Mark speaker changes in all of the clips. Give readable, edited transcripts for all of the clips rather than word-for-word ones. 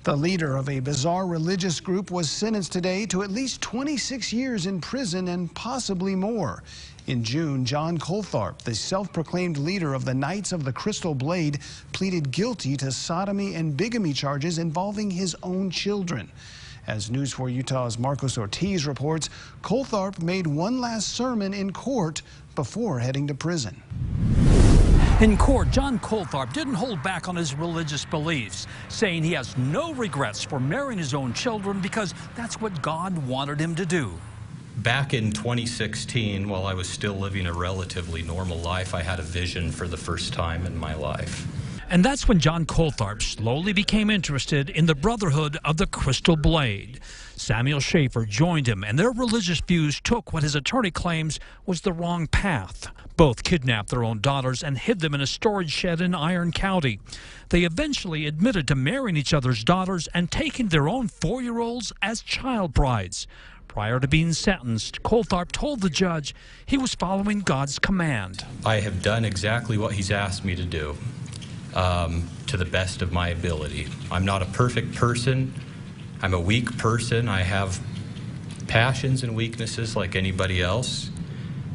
Speaker 1: The leader of a bizarre religious group was sentenced today to at least 26 years in prison and possibly more. In June, John Coltharp, the self-proclaimed leader of the Knights of the Crystal Blade, pleaded guilty to sodomy and bigamy charges involving his own children. As News 4 Utah's Marcos Ortiz reports, Coltharp made one last sermon in court before heading to prison.
Speaker 2: In court, John Coltharp didn't hold back on his religious beliefs, saying he has no regrets for marrying his own children because that's what God wanted him to do.
Speaker 3: Back in 2016, while I was still living a relatively normal life, I had a vision for the first time in my life.
Speaker 2: And that's when John Coltharp slowly became interested in the Brotherhood of the Crystal Blade. Samuel Schaefer joined him, and their religious views took what his attorney claims was the wrong path. Both kidnapped their own daughters and hid them in a storage shed in Iron County. They eventually admitted to marrying each other's daughters and taking their own 4-year-olds as child brides. Prior to being sentenced, Coltharp told the judge he was following God's command.
Speaker 3: I have done exactly what he's asked me to do. To the best of my ability. I'm not a perfect person. I'm a weak person. I have passions and weaknesses like anybody else,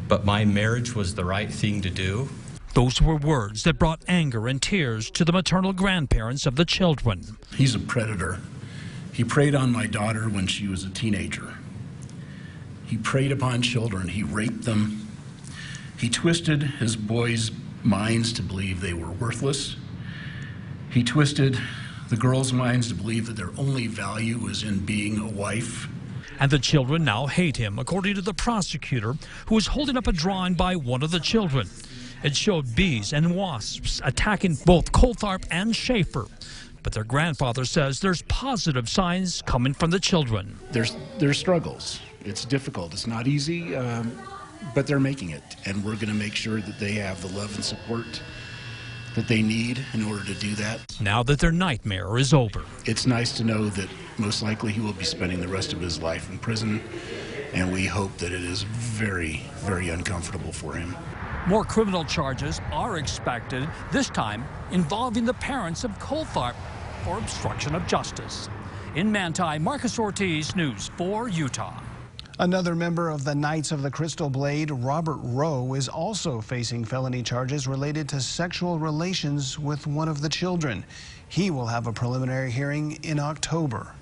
Speaker 3: but my marriage was the right thing to do.
Speaker 2: Those were words that brought anger and tears to the maternal grandparents of the children.
Speaker 4: He's a predator. He preyed on my daughter when she was a teenager. He preyed upon children. He raped them. He twisted his boys' minds to believe they were worthless. He twisted the girls' minds to believe that their only value was in being a wife.
Speaker 2: And the children now hate him, according to the prosecutor, who was holding up a drawing by one of the children. It showed bees and wasps attacking both Coltharp and Schaefer. But their grandfather says there's positive signs coming from the children.
Speaker 4: There's struggles. It's difficult. It's not easy, but they're making it. And we're going to make sure that they have the love and support that they need in order to do that.
Speaker 2: Now that their nightmare is over.
Speaker 4: It's nice to know that most likely he will be spending the rest of his life in prison, and we hope that it is very, very uncomfortable for him.
Speaker 2: More criminal charges are expected, this time involving the parents of Coltharp for obstruction of justice. In Manti, Marcos Ortiz, News 4 Utah.
Speaker 1: Another member of the Knights of the Crystal Blade, Robert Rowe, is also facing felony charges related to sexual relations with one of the children. He will have a preliminary hearing in October.